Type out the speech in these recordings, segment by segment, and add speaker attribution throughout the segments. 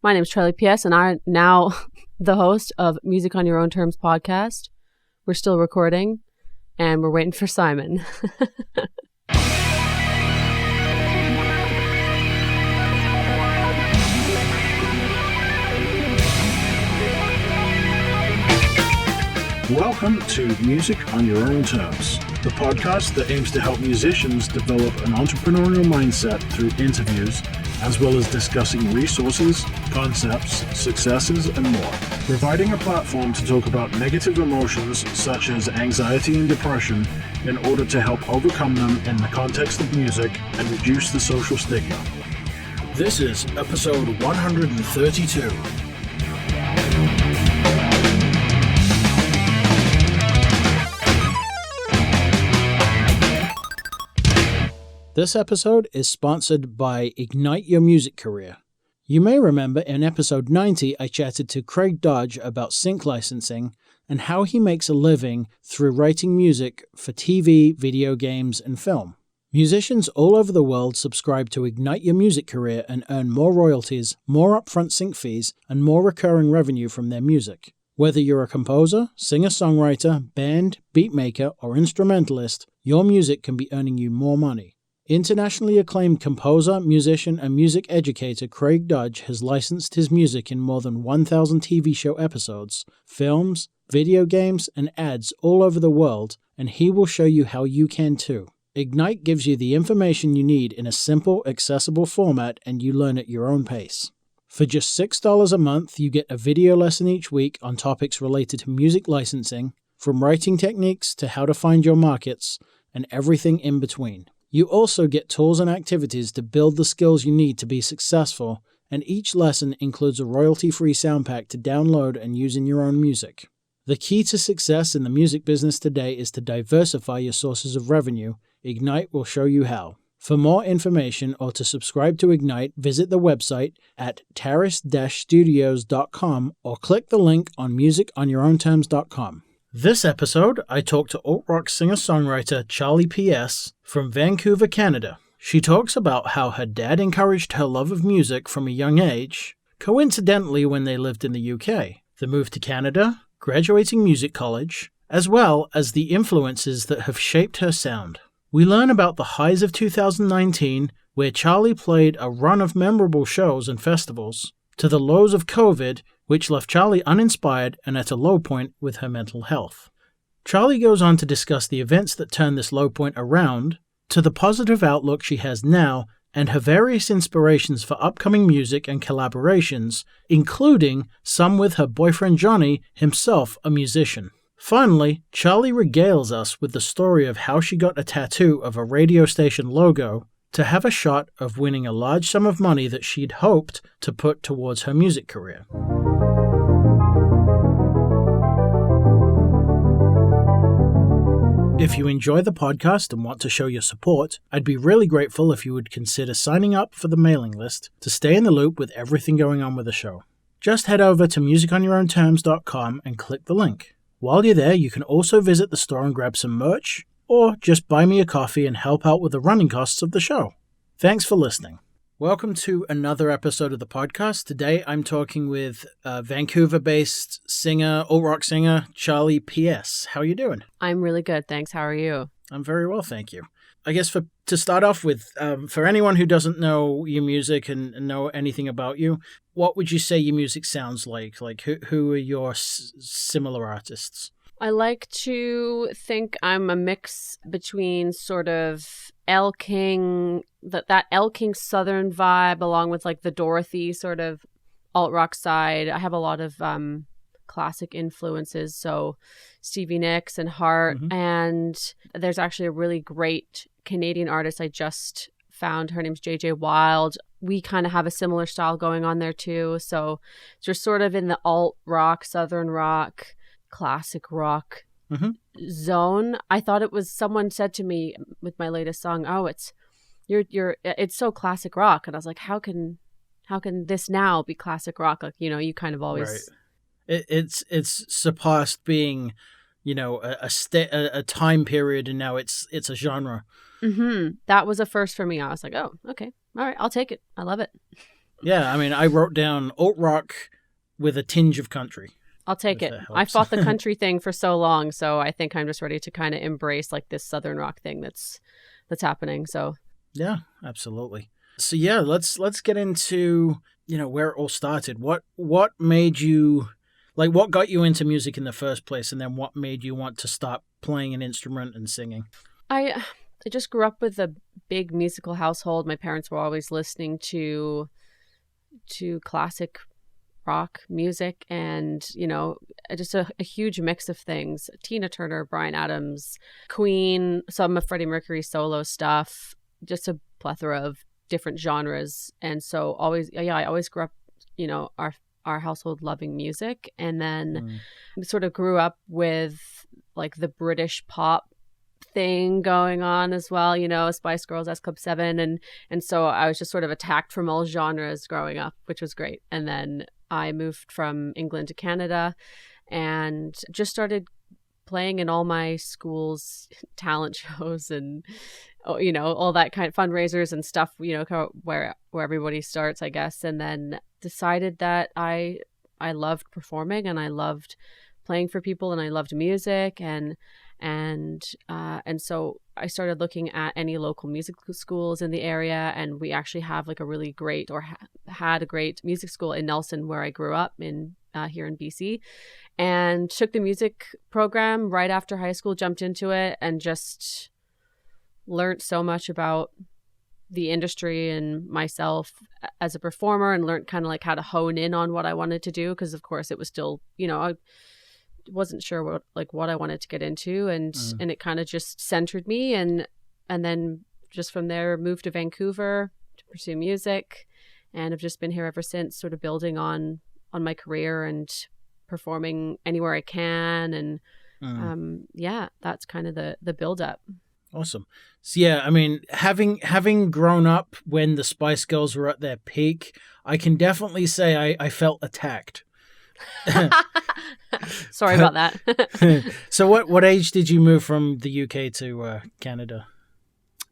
Speaker 1: My name is Charlie P.S. and I'm now the host of Music on Your Own Terms podcast. We're still recording and we're waiting for Simon.
Speaker 2: Welcome to Music on Your Own Terms, the podcast that aims to help musicians develop an entrepreneurial mindset through interviews, as well as discussing resources, concepts, successes, and more. Providing a platform to talk about negative emotions such as anxiety and depression in order to help overcome them in the context of music and reduce the social stigma. This is episode 132.
Speaker 3: This episode is sponsored by Ignite Your Music Career. You may remember in episode 90 I chatted to Craig Dodge about sync licensing and how he makes a living through writing music for TV, video games, and film. Musicians all over the world subscribe to Ignite Your Music Career and earn more royalties, more upfront sync fees, and more recurring revenue from their music. Whether you're a composer, singer-songwriter, band, beatmaker, or instrumentalist, your music can be earning you more money. Internationally acclaimed composer, musician, and music educator Craig Dodge has licensed his music in more than 1,000 TV show episodes, films, video games, and ads all over the world, and he will show you how you can too. Ignite gives you the information you need in a simple, accessible format, and you learn at your own pace. For just $6 a month, you get a video lesson each week on topics related to music licensing, from writing techniques to how to find your markets, and everything in between. You also get tools and activities to build the skills you need to be successful, and each lesson includes a royalty-free sound pack to download and use in your own music. The key to success in the music business today is to diversify your sources of revenue. Ignite will show you how. For more information or to subscribe to Ignite, visit the website at taris-studios.com or click the link on musiconyourownterms.com. This episode, I talked to alt-rock singer-songwriter Charlie P.S. from Vancouver, Canada. She talks about how her dad encouraged her love of music from a young age, coincidentally when they lived in the UK, the move to Canada, graduating music college, as well as the influences that have shaped her sound. We learn about the highs of 2019, where Charlie played a run of memorable shows and festivals, to the lows of COVID, which left Charlie uninspired and at a low point with her mental health. Charlie goes on to discuss the events that turned this low point around, to the positive outlook she has now, and her various inspirations for upcoming music and collaborations, including some with her boyfriend Johnny, himself a musician. Finally, Charlie regales us with the story of how she got a tattoo of a radio station logo to have a shot of winning a large sum of money that she'd hoped to put towards her music career. If you enjoy the podcast and want to show your support, I'd be really grateful if you would consider signing up for the mailing list to stay in the loop with everything going on with the show. Just head over to musiconyourownterms.com and click the link. While you're there, you can also visit the store and grab some merch, or just buy me a coffee and help out with the running costs of the show. Thanks for listening. Welcome to another episode of the podcast. Today I'm talking with Vancouver-based singer, alt-rock singer, Charlie P.S. How are you doing?
Speaker 1: I'm really good, thanks. How are you?
Speaker 3: I'm very well, thank you. I guess to start off with, for anyone who doesn't know your music and know anything about you, what would you say your music sounds like? Like, who are your similar artists?
Speaker 1: I like to think I'm a mix between sort of Elle King, that Elle King Southern vibe, along with like the Dorothy sort of alt-rock side. I have a lot of classic influences, so Stevie Nicks and Hart, and there's actually a really great Canadian artist I just found. Her name's JJ Wild. We kind of have a similar style going on there too, so just sort of in the alt-rock, southern rock, classic rock zone. I thought it was, someone said to me with my latest song, "Oh, it's so classic rock," and I was like, how can this now be classic rock? Like, you kind of always
Speaker 3: right. It's surpassed being, a time period, and now it's a genre.
Speaker 1: That was a first for me. I was like, oh, okay, all right, I'll take it. I love it.
Speaker 3: Yeah, I mean, I wrote down alt rock with a tinge of country.
Speaker 1: I'll take it. I fought the country thing for so long, so I think I'm just ready to kind of embrace like this southern rock thing that's happening. So
Speaker 3: yeah, absolutely. So yeah, let's get into, where it all started. What made you, like, what got you into music in the first place, and then what made you want to start playing an instrument and singing?
Speaker 1: I just grew up with a big musical household. My parents were always listening to classic rock music, and just a huge mix of things: Tina Turner, Bryan Adams, Queen, some of Freddie Mercury solo stuff, just a plethora of different genres. And so I always grew up, our household loving music, and then sort of grew up with like the British pop thing going on as well, Spice Girls, S Club 7, and so I was just sort of attacked from all genres growing up, which was great. And then I moved from England to Canada and just started playing in all my school's talent shows and all that kind of fundraisers and stuff, where everybody starts, I guess. And then decided that I loved performing, and I loved playing for people, and I loved music, and so I started looking at any local music schools in the area, and we actually have like a really great, or had a great music school in Nelson, where I grew up in here in BC, and took the music program right after high school, jumped into it, and just learned so much about the industry and myself as a performer, and learned kind of like how to hone in on what I wanted to do, because of course it was still, I wasn't sure what I wanted to get into, and it kind of just centered me, and then just from there moved to Vancouver to pursue music, and have just been here ever since, sort of building on my career and performing anywhere I can, and that's kind of the build up.
Speaker 3: Awesome. So yeah, I mean, having grown up when the Spice Girls were at their peak, I can definitely say I felt attacked.
Speaker 1: Sorry about that.
Speaker 3: So what age did you move from the UK to Canada?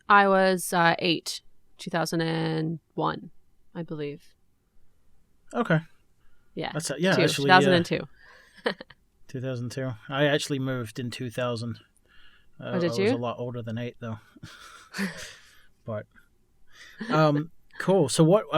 Speaker 1: I was 8, 2001, I believe.
Speaker 3: Okay.
Speaker 1: Yeah.
Speaker 3: That's actually
Speaker 1: 2002.
Speaker 3: 2002. I actually moved in 2000.
Speaker 1: Oh, did you?
Speaker 3: I was a lot older than 8 though. But cool. So what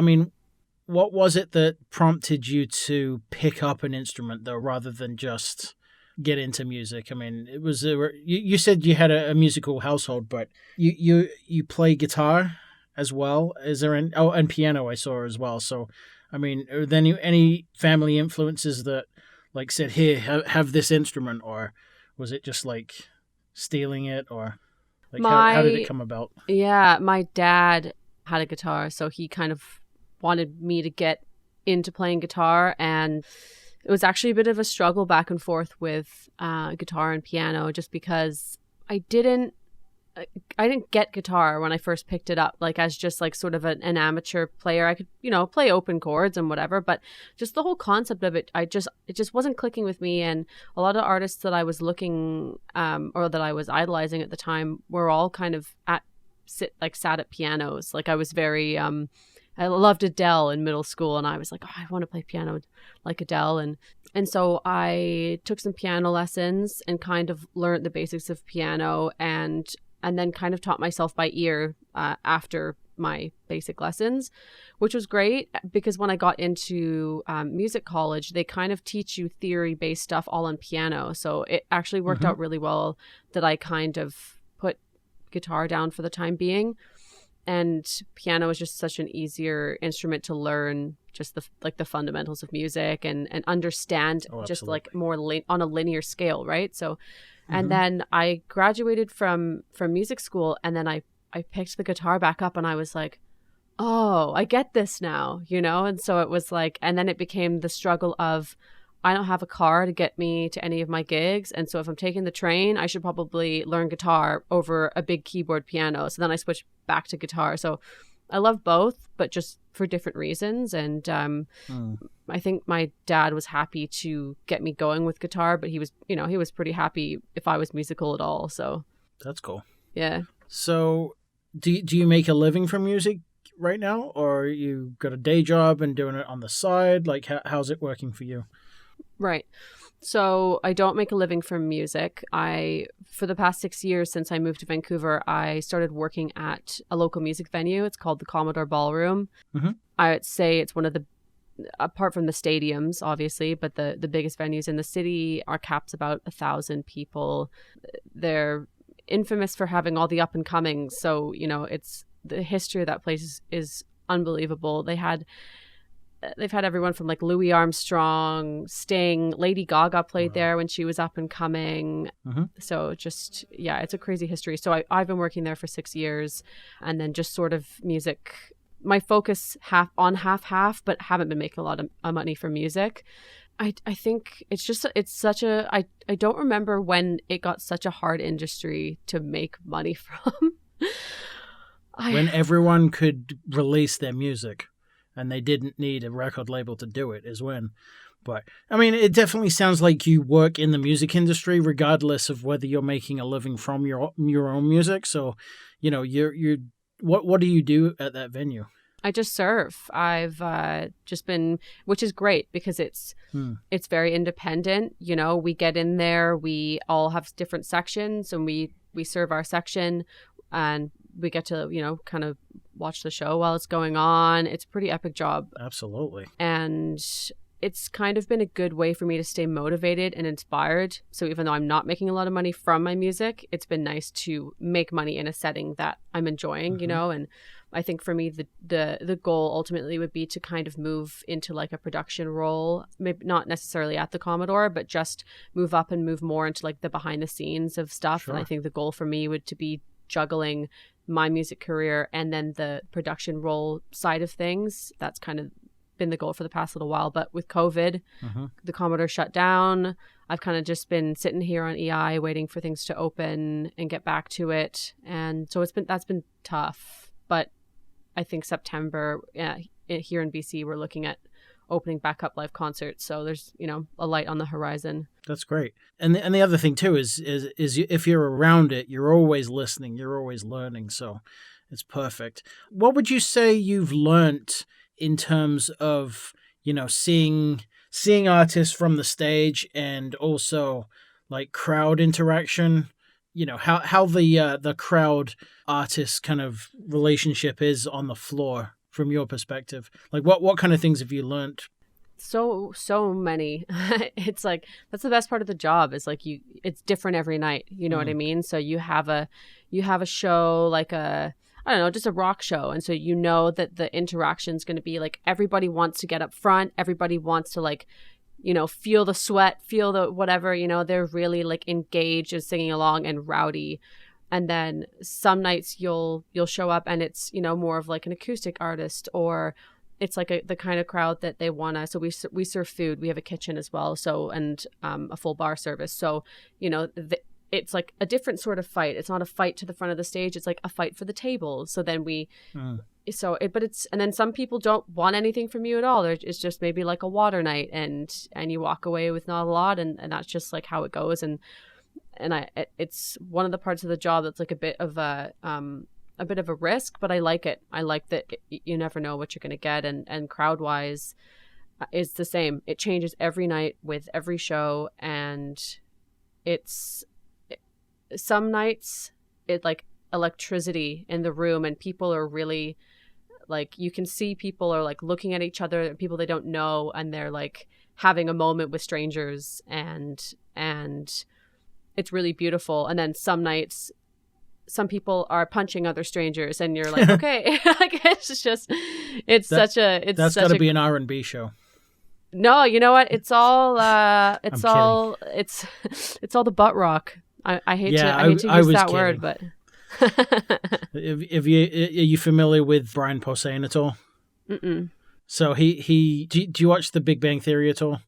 Speaker 3: was it that prompted you to pick up an instrument, though, rather than just get into music? I mean, it was you said you had a musical household, but you play guitar as well. Is there and piano I saw as well. So, I mean, are there any family influences that like said, "Here, have this instrument," or was it just like stealing it, or like how did it come about?
Speaker 1: Yeah, my dad had a guitar, so he kind of wanted me to get into playing guitar, and it was actually a bit of a struggle back and forth with guitar and piano, just because I didn't get guitar when I first picked it up, like as just like sort of an amateur player. I could play open chords and whatever, but just the whole concept of it, it just wasn't clicking with me. And a lot of artists that I was looking or that I was idolizing at the time were all kind of sat at pianos. Like I was very I loved Adele in middle school, and I was like, oh, I want to play piano like Adele. And so I took some piano lessons and kind of learned the basics of piano, and then kind of taught myself by ear after my basic lessons, which was great because when I got into music college, they kind of teach you theory-based stuff all on piano. So it actually worked out really well that I kind of put guitar down for the time being. And piano is just such an easier instrument to learn, just the fundamentals of music and understand just like more on a linear scale, right? So, and then I graduated from music school, and then I picked the guitar back up, and I was like, oh, I get this now, And so it was like, and then it became the struggle of, I don't have a car to get me to any of my gigs. And so if I'm taking the train, I should probably learn guitar over a big keyboard piano. So then I switched back to guitar. So I love both, but just for different reasons. And I think my dad was happy to get me going with guitar, but he was pretty happy if I was musical at all. So
Speaker 3: that's cool.
Speaker 1: Yeah.
Speaker 3: So do you make a living from music right now, or you got a day job and doing it on the side? Like, how's it working for you?
Speaker 1: Right. So I don't make a living from music. For the past 6 years since I moved to Vancouver, I started working at a local music venue. It's called the Commodore Ballroom.
Speaker 3: Mm-hmm.
Speaker 1: I would say it's one of the, apart from the stadiums, obviously, but the biggest venues in the city. Our cap's about 1,000 people. They're infamous for having all the up and comings. So, it's the history of that place is unbelievable. They've had everyone from like Louis Armstrong, Sting, Lady Gaga played there when she was up and coming.
Speaker 3: Mm-hmm.
Speaker 1: So just, it's a crazy history. So I've been working there for 6 years, and then just sort of music. My focus half, but haven't been making a lot of money from music. I think I don't remember when it got such a hard industry to make money from.
Speaker 3: When everyone could release their music and they didn't need a record label to do it is when. But, I mean, it definitely sounds like you work in the music industry regardless of whether you're making a living from your own music. So, what do you do at that venue?
Speaker 1: I just serve. I've just been, which is great because it's very independent. We get in there, we all have different sections, and we serve our section, and we get to, kind of watch the show while it's going on. It's a pretty epic job.
Speaker 3: Absolutely.
Speaker 1: And it's kind of been a good way for me to stay motivated and inspired. So even though I'm not making a lot of money from my music, it's been nice to make money in a setting that I'm enjoying, and I think for me, the goal ultimately would be to kind of move into like a production role, maybe not necessarily at the Commodore, but just move up and move more into like the behind the scenes of stuff.
Speaker 3: Sure.
Speaker 1: And I think the goal for me would to be juggling my music career and then the production role side of things. That's kind of been the goal for the past little while. But with COVID, the Commodore shut down. I've kind of just been sitting here on EI waiting for things to open and get back to it. And so that's been tough. But I think September here in BC, we're looking at opening back up live concerts. So there's, a light on the horizon.
Speaker 3: That's great. And the other thing too is if you're around it, you're always listening, you're always learning. So it's perfect. What would you say you've learnt in terms of, seeing artists from the stage and also like crowd interaction? How the crowd artist kind of relationship is on the floor from your perspective. Like what kind of things have you learned? So
Speaker 1: many. It's like that's the best part of the job is like it's different every night. You know what I mean? So you have a show like just a rock show, and so that the interaction is going to be like everybody wants to get up front, everybody wants to like feel the sweat, feel the whatever, they're really like engaged and singing along and rowdy. And then some nights you'll show up and it's, more of like an acoustic artist, or it's like the kind of crowd that they want to. So we serve food. We have a kitchen as well. So, and a full bar service. So, it's like a different sort of fight. It's not a fight to the front of the stage. It's like a fight for the table. So then and then some people don't want anything from you at all. It's just maybe like a water night and you walk away with not a lot. And that's just like how it goes. And it's one of the parts of the job that's like a bit of a risk, but I like it. I like that you never know what you're going to get. And crowd wise is the same. It changes every night with every show. And some nights it like electricity in the room and people are really like, you can see people are like looking at each other, people they don't know, and they're like having a moment with strangers and it's really beautiful. And then some nights some people are punching other strangers and you're like, okay. Like that's got to
Speaker 3: be an R&B show.
Speaker 1: No, you know what? It's all it's all the butt rock. I hate to use that kidding. Word, but
Speaker 3: are you familiar with Brian Posehn at all?
Speaker 1: Mm-mm.
Speaker 3: So do you watch The Big Bang Theory at all?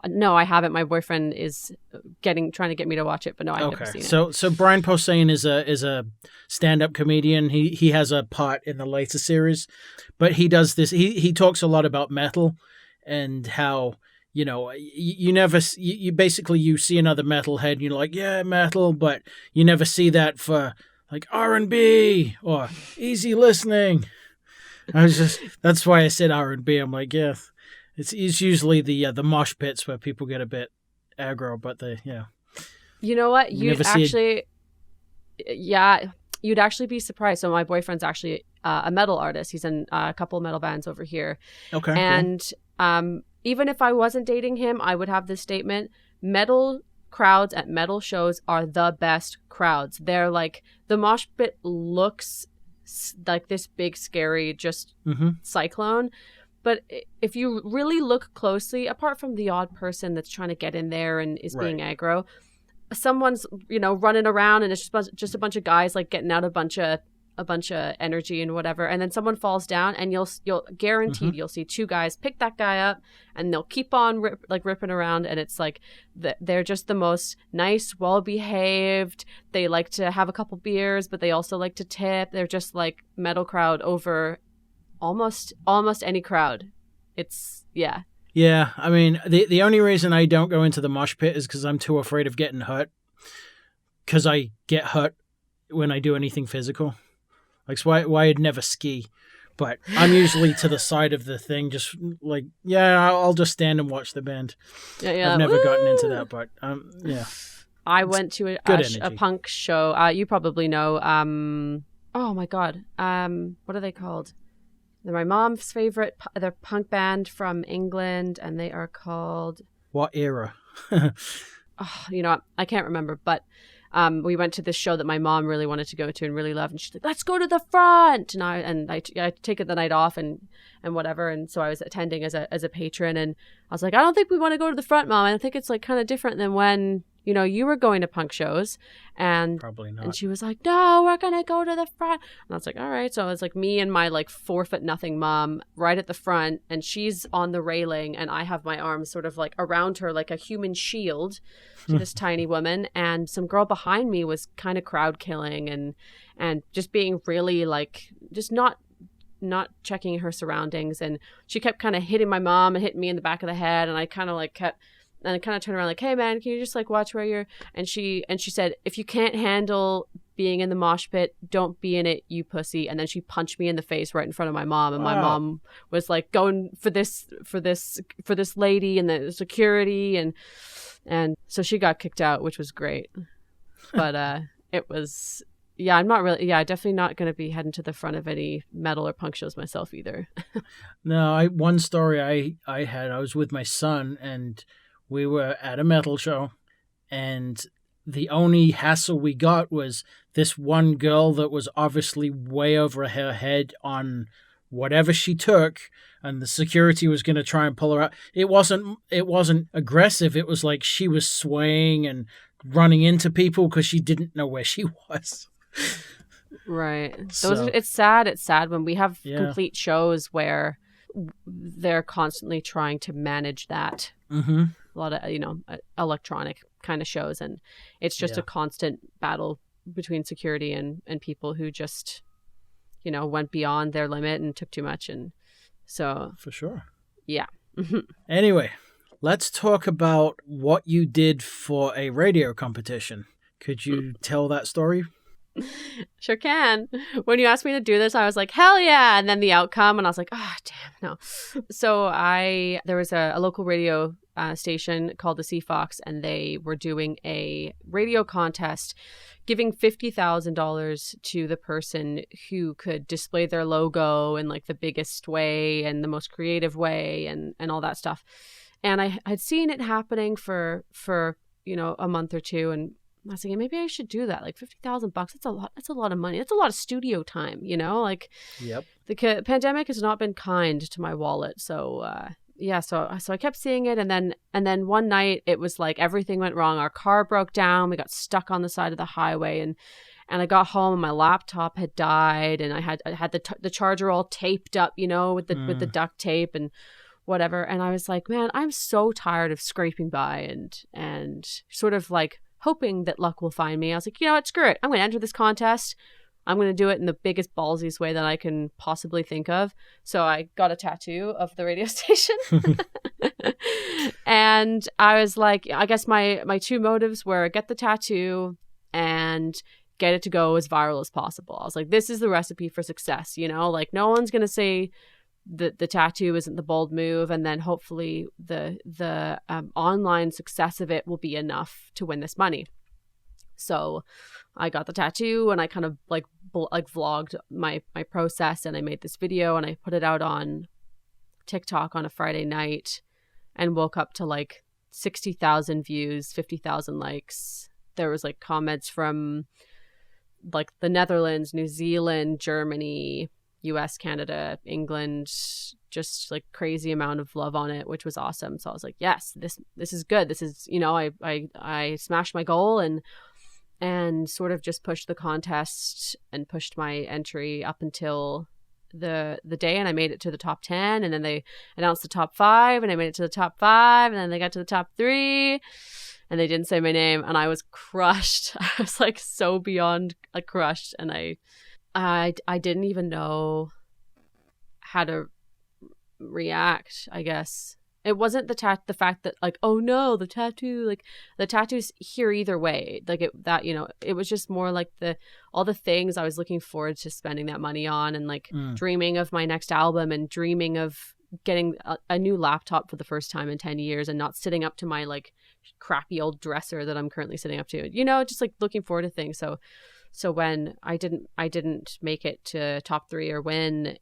Speaker 1: No, I haven't. My boyfriend is trying to get me to watch it, but no, I've never seen it.
Speaker 3: So Brian Posehn is a stand-up comedian. He has a part in the later series, but he does this. He talks a lot about metal and how, you never, you basically, you see another metalhead and you're like, yeah, metal, but you never see that for like R&B or easy listening. That's why I said R&B. I'm like, yeah, it's usually the mosh pits where people get a bit aggro, but
Speaker 1: You know what?
Speaker 3: You never see
Speaker 1: You'd actually be surprised. So my boyfriend's actually a metal artist. He's in a couple metal bands over here.
Speaker 3: Okay.
Speaker 1: And even if I wasn't dating him, I would have this statement: metal crowds at metal shows are the best crowds. They're like, the mosh pit looks like this big, scary, just cyclone. But if you really look closely, apart from the odd person that's trying to get in there and is being aggro, someone's, running around and it's just a bunch of guys like getting out a bunch of energy and whatever, and then someone falls down and you'll guaranteed you'll see two guys pick that guy up and they'll keep on ripping around, and it's like they're just the most nice, well-behaved. They like to have a couple beers, but they also like to tip. They're just like metal crowd over almost any crowd. It's
Speaker 3: Yeah, I mean, the only reason I don't go into the mosh pit is because I'm too afraid of getting hurt. Because I get hurt when I do anything physical. Like, so why I'd never ski. But I'm usually to the side of the thing, just like, I'll just stand and watch the band.
Speaker 1: Yeah.
Speaker 3: I've never gotten into that, but yeah.
Speaker 1: I went to a punk show. You probably know. Oh my God. What are they called? They're my mom's favorite. They're a punk band from England, and they are called...
Speaker 3: What era?
Speaker 1: I can't remember, but we went to this show that my mom really wanted to go to and really loved, and she's like, "Let's go to the front!" And I take the night off and whatever, and so I was attending as a patron, and I was like, "I don't think we want to go to the front, Mom. I think it's like kind of different than when you were going to punk shows." And
Speaker 3: probably not.
Speaker 1: And she was like, "No, we're gonna go to the front." And I was like, "All right." So it was like me and my like 4'0" mom right at the front, and she's on the railing, and I have my arms sort of like around her like a human shield to this tiny woman, and some girl behind me was kind of crowd killing and just being really like just not checking her surroundings, and she kept kind of hitting my mom and hitting me in the back of the head, and I kind of like kept. And I kind of turned around like, "Hey man, can you just like watch where you're?" And she said, "If you can't handle being in the mosh pit, don't be in it, you pussy." And then she punched me in the face right in front of my mom, and my mom was like going for this lady and the security, and so she got kicked out, which was great. But it was I'm not really definitely not going to be heading to the front of any metal or punk shows myself either.
Speaker 3: No, one story I had, I was with my son and we were at a metal show, and the only hassle we got was this one girl that was obviously way over her head on whatever she took, and the security was going to try and pull her out. It wasn't aggressive. It was like she was swaying and running into people because she didn't know where she was.
Speaker 1: Right. It's sad. It's sad when we have complete shows where they're constantly trying to manage that.
Speaker 3: Mm-hmm.
Speaker 1: A lot of electronic kind of shows, and it's just a constant battle between security and people who just went beyond their limit and took too much, and so
Speaker 3: for sure.
Speaker 1: Anyway,
Speaker 3: let's talk about what you did for a radio competition. Could you tell that story?
Speaker 1: Sure can. When you asked me to do this, I was like, hell yeah. And then the outcome, and I was like, damn, no. So there was a local radio station called the Sea Fox, and they were doing a radio contest giving $50,000 to the person who could display their logo in like the biggest way and the most creative way and all that stuff. And I had seen it happening for a month or two, and I was thinking, maybe I should do that. Like $50,000, that's a lot. That's a lot of money. That's a lot of studio time, Like,
Speaker 3: yep.
Speaker 1: The pandemic has not been kind to my wallet. So, so I kept seeing it, and then one night it was like everything went wrong. Our car broke down. We got stuck on the side of the highway, and I got home, and my laptop had died, and I had the charger all taped up, with the duct tape and whatever. And I was like, man, I'm so tired of scraping by and sort of like hoping that luck will find me. I was like, you know what, screw it. I'm going to enter this contest. I'm going to do it in the biggest ballsiest way that I can possibly think of. So I got a tattoo of the radio station. And I was like, I guess my two motives were get the tattoo and get it to go as viral as possible. I was like, this is the recipe for success, you know, like no one's going to say that the tattoo isn't the bold move. And then hopefully the online success of it will be enough to win this money. So I got the tattoo and I kind of like vlogged my process, and I made this video and I put it out on TikTok on a Friday night and woke up to like 60,000 views, 50,000 likes. There was like comments from like the Netherlands, New Zealand, Germany, US, Canada, England, just like crazy amount of love on it, which was awesome. So I was like, yes, this is good. This is, you know, I smashed my goal and sort of just pushed the contest and pushed my entry up until the day, and I made it to the top 10, and then they announced the top 5, and I made it to the top 5, and then they got to the top 3, and they didn't say my name, and I was crushed. I was like so beyond crushed, and I didn't even know how to react, I guess. It wasn't the fact that like, oh no, the tattoo, like the tattoo's here either way. Like it was just more like all the things I was looking forward to spending that money on, and like dreaming of my next album and dreaming of getting a new laptop for the first time in 10 years and not sitting up to my like crappy old dresser that I'm currently sitting up to, you know, just like looking forward to things. So when I didn't make it to top 3 or win,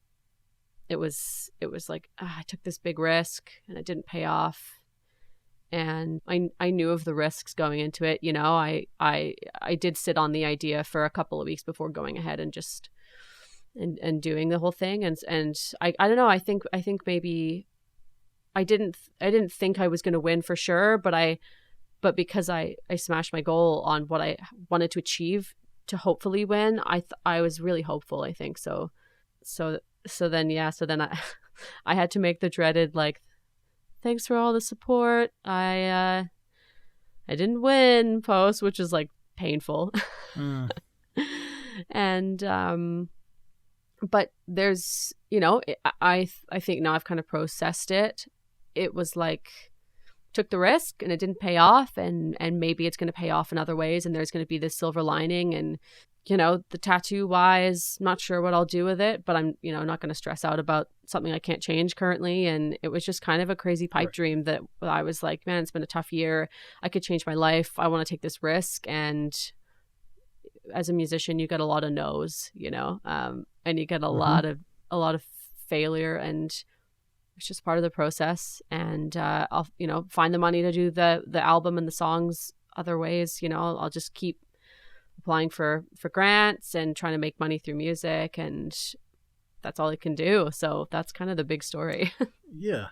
Speaker 1: it was like I took this big risk and it didn't pay off, and I knew of the risks going into it. You know, I did sit on the idea for a couple of weeks before going ahead and just and doing the whole thing, and I don't know, I think maybe I didn't think I was going to win for sure, but because I smashed my goal on what I wanted to achieve to hopefully win, I was really hopeful, I think. So then I had to make the dreaded like, thanks for all the support. I didn't win post, which is like painful. And but there's, you know, I think now I've kind of processed it. It was like, took the risk and it didn't pay off, and maybe it's going to pay off in other ways, and there's going to be this silver lining. And you know, the tattoo wise, not sure what I'll do with it, but I'm, you know, not going to stress out about something I can't change currently. And it was just kind of a crazy pipe dream that I was like, man, it's been a tough year. I could change my life. I want to take this risk. And as a musician, you get a lot of no's, you know, and you get a lot of failure, and it's just part of the process. And I'll, you know, find the money to do the album and the songs other ways. You know, I'll just keep applying for grants and trying to make money through music, and that's all I can do. So that's kind of the big story.
Speaker 3: Yeah,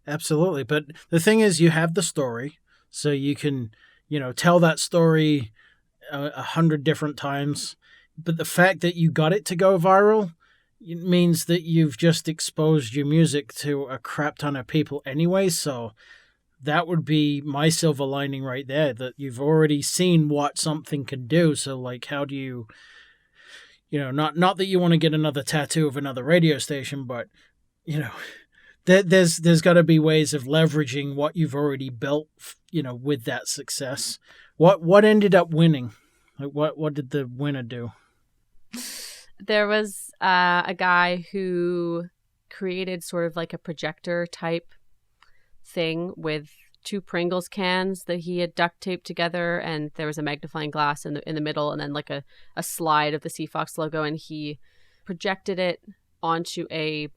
Speaker 3: absolutely. But the thing is, you have the story, so you can, you know, tell that story 100 different times. But the fact that you got it to go viral, it means that you've just exposed your music to a crap ton of people anyway. So that would be my silver lining right there, that you've already seen what something can do. So like, how do you know, not that you want to get another tattoo of another radio station, but you know, there's got to be ways of leveraging what you've already built, you know, with that success. What ended up winning? Like what did the winner do?
Speaker 1: There was a guy who created sort of like a projector type thing with 2 Pringles cans that he had duct taped together, and there was a magnifying glass in the middle, and then like a slide of the Seafox logo, and he projected it onto a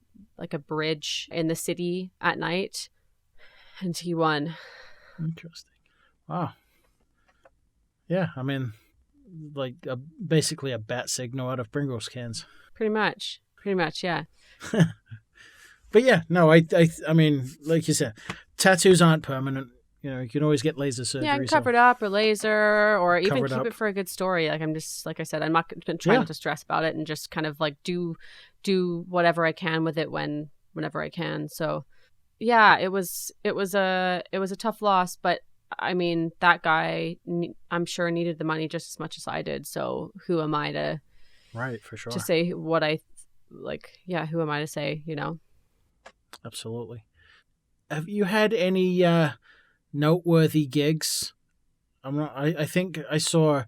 Speaker 1: bridge in the city at night, and he won. Interesting.
Speaker 3: Wow. Yeah, I mean, like basically a bat signal out of Pringles cans.
Speaker 1: Pretty much, yeah.
Speaker 3: But yeah, no, I mean, like you said, tattoos aren't permanent. You know, you can always get laser surgery.
Speaker 1: Yeah, cover it up or laser, or even keep it for a good story. Like I'm just, like I said, I'm not trying not to stress about it, and just kind of like do whatever I can with it whenever I can. So yeah, it was a tough loss, but I mean, that guy, I'm sure, needed the money just as much as I did. So who am I to,
Speaker 3: right, for sure,
Speaker 1: to say what I like? Yeah, who am I to say? You know.
Speaker 3: Absolutely. Have you had any noteworthy gigs? I think I saw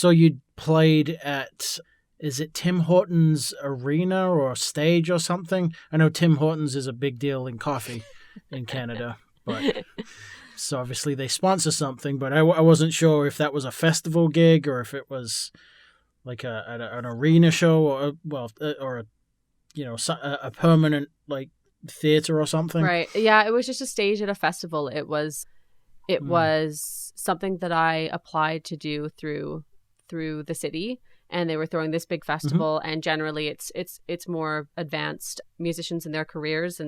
Speaker 3: you'd played at, is it Tim Hortons Arena or stage or something? I know Tim Hortons is a big deal in coffee in Canada, but so obviously they sponsor something, but I wasn't sure if that was a festival gig or if it was like an arena show or a permanent like theater or something.
Speaker 1: Right. Yeah, it was just a stage at a festival. It was something that I applied to do through the city, and they were throwing this big festival, and generally it's more advanced musicians in their careers,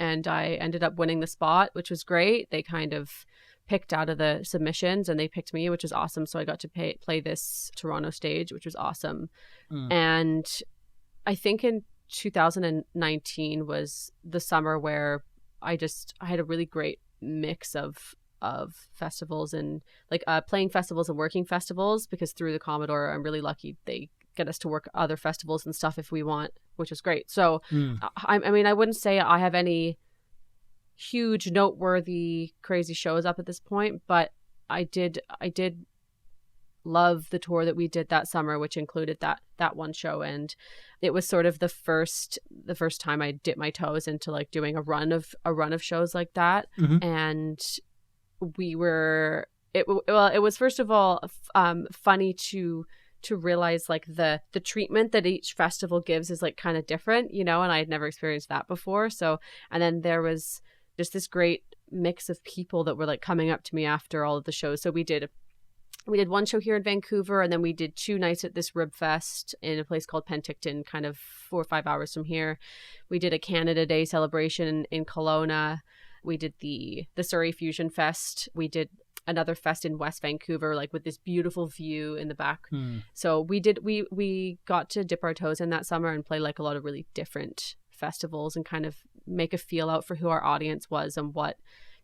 Speaker 1: and I ended up winning the spot, which was great. They kind of picked out of the submissions and they picked me, which was awesome. So I got to play this Toronto stage, which was awesome. And I think in 2019 was the summer where I had a really great mix of festivals and like playing festivals and working festivals, because through the Commodore, I'm really lucky they get us to work other festivals and stuff if we want, which is great. So I mean, I wouldn't say I have any huge noteworthy crazy shows up at this point, but I did love the tour that we did that summer, which included that one show, and it was sort of the first time I dipped my toes into like doing a run of shows like that. And it was first of all funny to realize like the treatment that each festival gives is like kind of different, and I had never experienced that before. So, and then there was just this great mix of people that were like coming up to me after all of the shows. So we did one show here in Vancouver, and then we did 2 nights at this Rib Fest in a place called Penticton, kind of 4 or 5 hours from here. We did a Canada Day celebration in Kelowna. We did the Surrey Fusion Fest. We did another fest in West Vancouver, like with this beautiful view in the back. So we got to dip our toes in that summer and play like a lot of really different festivals and kind of make a feel out for who our audience was and what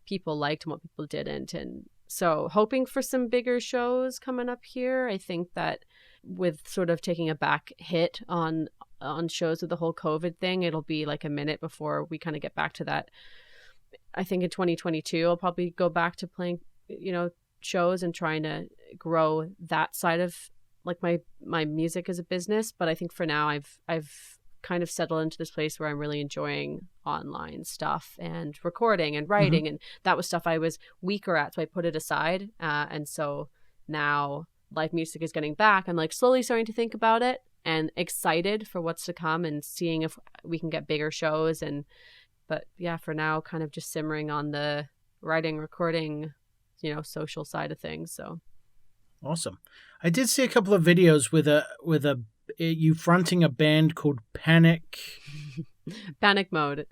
Speaker 1: people liked and what people didn't. And so hoping for some bigger shows coming up here. I think that with sort of taking a back hit on shows with the whole COVID thing, it'll be like a minute before we kind of get back to that. I think in 2022, I'll probably go back to playing, shows and trying to grow that side of like my music as a business. But I think for now, I've kind of settled into this place where I'm really enjoying online stuff and recording and writing. And that was stuff I was weaker at, so I put it aside. And so now live music is getting back. I'm like slowly starting to think about it and excited for what's to come and seeing if we can get bigger shows. But yeah, for now, kind of just simmering on the writing, recording, social side of things. So
Speaker 3: awesome. I did see a couple of videos with you fronting a band called Panic
Speaker 1: Mode.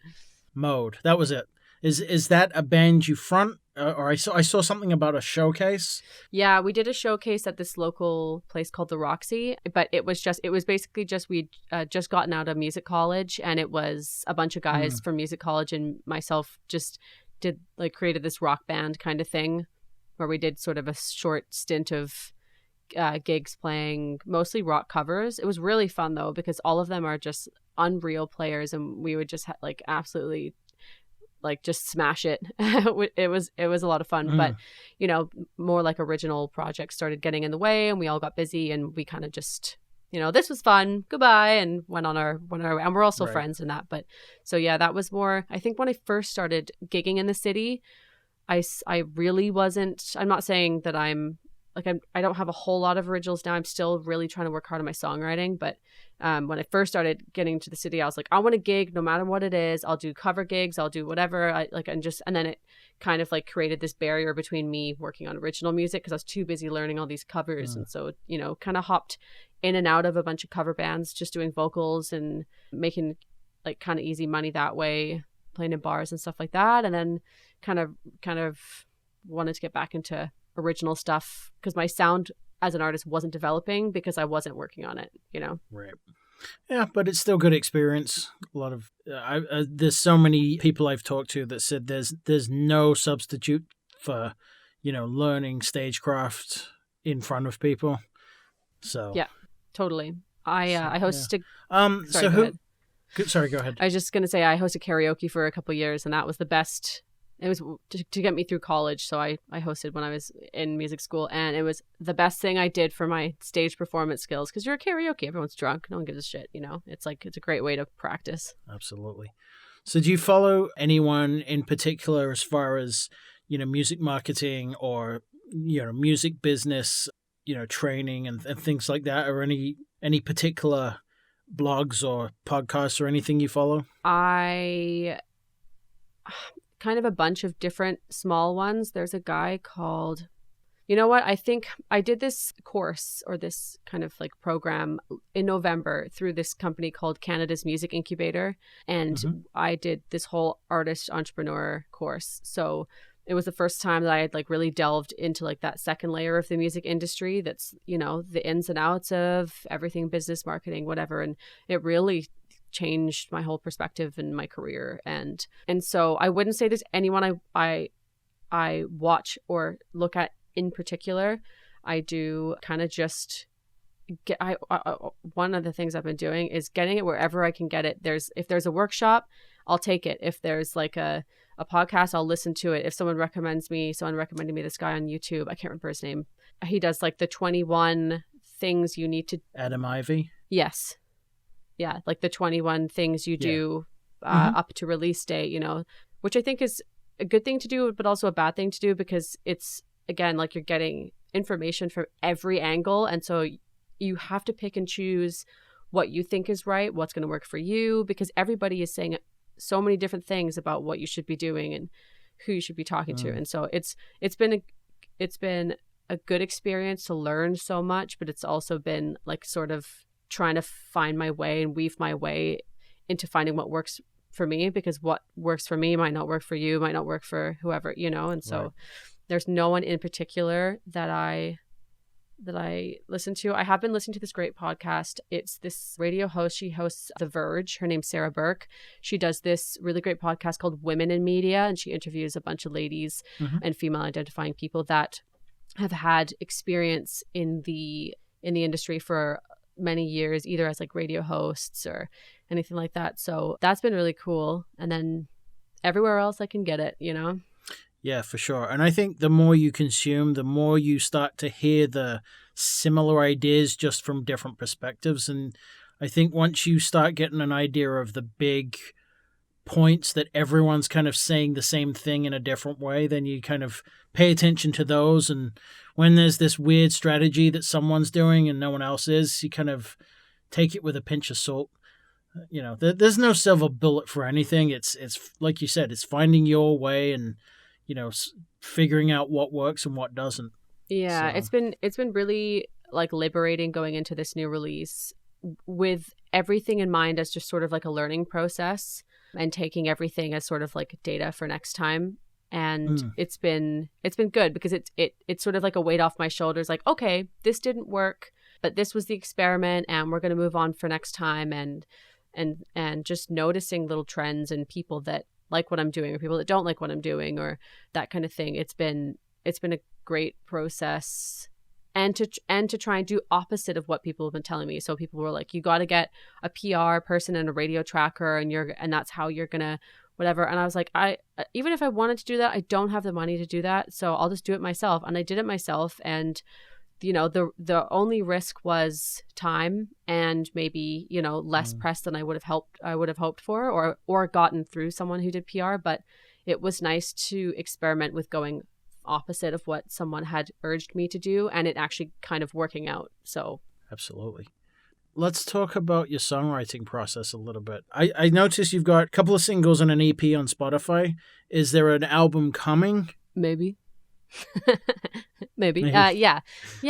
Speaker 3: That was it. Is that a band you front? Or I saw something about a showcase.
Speaker 1: Yeah, we did a showcase at this local place called the Roxy, but it was basically just we'd just gotten out of music college, and it was a bunch of guys from music college and myself just created this rock band kind of thing, where we did sort of a short stint of gigs playing mostly rock covers. It was really fun though, because all of them are just unreal players, and we would just absolutely just smash it. It was a lot of fun, but more like original projects started getting in the way, and we all got busy, and we kind of just this was fun, goodbye, and went on our way. And we're also friends in that. But so yeah, that was more, I think, when I first started gigging in the city, I really wasn't, I'm not saying that I don't have a whole lot of originals now. I'm still really trying to work hard on my songwriting. But when I first started getting to the city, I was like, I want to gig no matter what it is. I'll do cover gigs. I'll do whatever. And then it kind of created this barrier between me working on original music, because I was too busy learning all these covers. And so, kind of hopped in and out of a bunch of cover bands, just doing vocals and making kind of easy money that way, playing in bars and stuff like that. And then kind of wanted to get back into original stuff, because my sound as an artist wasn't developing because I wasn't working on it,
Speaker 3: Right. Yeah, but it's still good experience. A lot of there's so many people I've talked to that said there's no substitute for learning stagecraft in front of people. So
Speaker 1: yeah, totally. I hosted.
Speaker 3: Sorry, go ahead. I was just
Speaker 1: gonna say I hosted karaoke for a couple of years, and that was the best It was to get me through college. So I hosted when I was in music school, and it was the best thing I did for my stage performance skills, because you're a karaoke. Everyone's drunk. No one gives a shit, you know? It's like, it's a great way to practice.
Speaker 3: Absolutely. So do you follow anyone in particular as far as, you know, music marketing or, you know, music business, you know, training and things like that, or any particular blogs or podcasts or anything you follow?
Speaker 1: I kind of a bunch of different small ones. There's a guy called, you know what? I think I did this course or this kind of like program in November through this company called Canada's Music Incubator. And I did this whole artist entrepreneur course. So it was the first time that I had like really delved into like that second layer of the music industry. That's, you know, the ins and outs of everything, business, marketing, whatever. And it really changed my whole perspective in my career. And so I wouldn't say there's anyone I watch or look at in particular. I do kind of just get, one of the things I've been doing is getting it wherever I can get it. If there's a workshop, I'll take it. If there's like a podcast, I'll listen to it. If someone recommended me this guy on YouTube, I can't remember his name. He does like the 21 things you need to.
Speaker 3: Adam Ivy?
Speaker 1: Yes. Yeah, like the 21 things you do up to release date, you know, which I think is a good thing to do, but also a bad thing to do, because it's, again, like you're getting information from every angle. And so you have to pick and choose what you think is right, what's going to work for you, because everybody is saying so many different things about what you should be doing and who you should be talking to. And so it's been a good experience to learn so much, but it's also been like sort of trying to find my way and weave my way into finding what works for me, because what works for me might not work for you, might not work for whoever, you know. And so there's no one in particular that I listen to. I have been listening to this great podcast. It's this radio host. She hosts The Verge. Her name's Sarah Burke. She does this really great podcast called Women in Media, and she interviews a bunch of ladies and female identifying people that have had experience in the industry for many years, either as like radio hosts or anything like that. So that's been really cool. And then everywhere else I can get it, you know?
Speaker 3: Yeah, for sure. And I think the more you consume, the more you start to hear the similar ideas just from different perspectives. And I think once you start getting an idea of the big points that everyone's kind of saying the same thing in a different way, then you kind of pay attention to those. And when there's this weird strategy that someone's doing and no one else is, you kind of take it with a pinch of salt. You know, there's no silver bullet for anything. It's like you said, it's finding your way and, you know, figuring out what works and what doesn't.
Speaker 1: Yeah, so it's been really like liberating going into this new release with everything in mind as just sort of like a learning process and taking everything as sort of like data for next time. And it's been good, because it's sort of like a weight off my shoulders. Like, okay, this didn't work, but this was the experiment, and we're going to move on for next time. And just noticing little trends and people that like what I'm doing or people that don't like what I'm doing or that kind of thing. It's been a great process, and to try and do opposite of what people have been telling me. So people were like, you got to get a PR person and a radio tracker, and that's how you're gonna whatever. And I was like, even if I wanted to do that, I don't have the money to do that, so I'll just do it myself. And I did it myself, and you know, the only risk was time and maybe, you know, less press than I would have hoped for, or gotten through someone who did PR. But it was nice to experiment with going opposite of what someone had urged me to do, and it actually kind of working out. So
Speaker 3: absolutely. Let's talk about your songwriting process a little bit. I noticed you've got a couple of singles and an EP on Spotify. Is there an album coming?
Speaker 1: Maybe. Maybe. Yeah.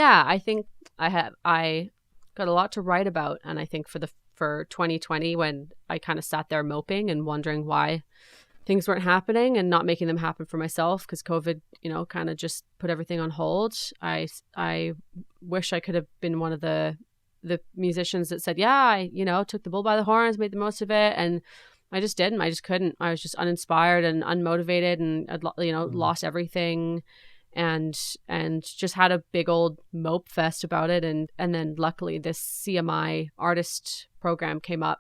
Speaker 1: I think I got a lot to write about, and I think for 2020, when I kind of sat there moping and wondering why things weren't happening and not making them happen for myself, because COVID, you know, kind of just put everything on hold. I wish I could have been one of the musicians that said, yeah, I, you know, took the bull by the horns, made the most of it, and I just didn't. I just couldn't. I was just uninspired and unmotivated, and I'd, you know, lost everything, and just had a big old mope fest about it. And then luckily this CMI artist program came up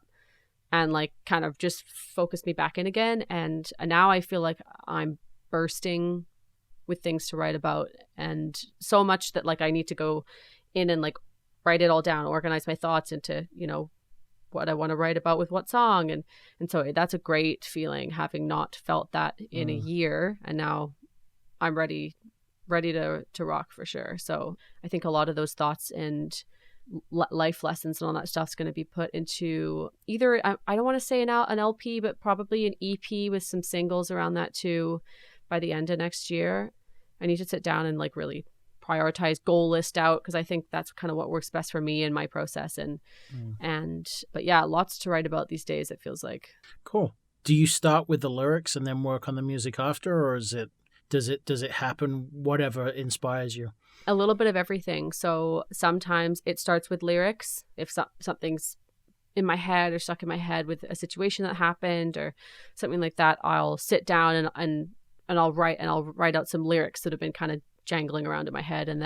Speaker 1: and like kind of just focused me back in again. And now I feel like I'm bursting with things to write about, and so much that like I need to go in and like write it all down, organize my thoughts into, you know, what I want to write about with what song. And so that's a great feeling, having not felt that in a year. And now I'm ready to rock for sure. So I think a lot of those thoughts and life lessons and all that stuff is going to be put into either, I don't want to say an LP, but probably an EP with some singles around that too by the end of next year. I need to sit down and like really prioritize, goal list out, because I think that's kind of what works best for me in my process. But yeah, lots to write about these days, it feels like.
Speaker 3: Cool. Do you start with the lyrics and then work on the music after, or does it happen whatever inspires you?
Speaker 1: A little bit of everything. So sometimes it starts with lyrics. If something's in my head or stuck in my head with a situation that happened or something like that, I'll sit down and I'll write out some lyrics that have been kind of jangling around in my head, and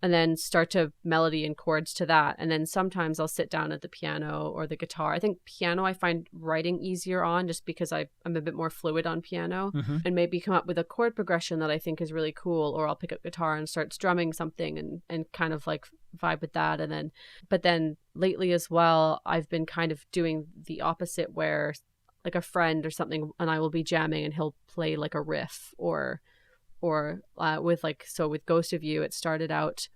Speaker 1: then start to melody and chords to that. And then sometimes I'll sit down at the piano or the guitar. I think piano I find writing easier on, just because I'm a bit more fluid on piano, and maybe come up with a chord progression that I think is really cool. Or I'll pick up guitar and start strumming something and kind of like vibe with that. But then lately as well, I've been kind of doing the opposite, where like a friend or something and I will be jamming and he'll play like a riff or with Ghost of You, it started out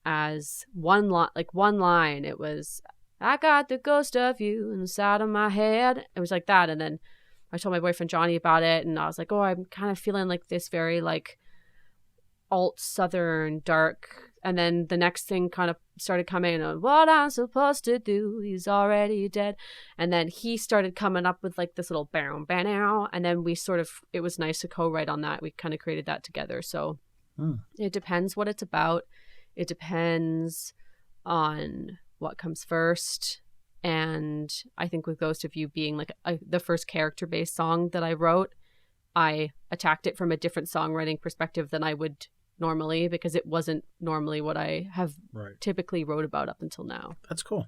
Speaker 1: as one line. It was, I got the ghost of you inside of my head. It was like that. And then I told my boyfriend Johnny about it, and I was like, oh, I'm kind of feeling like this very like alt southern dark. And then the next thing kind of started coming on, what I'm supposed to do, he's already dead. And then he started coming up with like this little bow, and then it was nice to co-write on that. We kind of created that together. So it depends what it's about. It depends on what comes first. And I think with Ghost of You being like the first character-based song that I wrote, I attacked it from a different songwriting perspective than I would normally, because it wasn't normally what I have typically wrote about up until now.
Speaker 3: That's cool.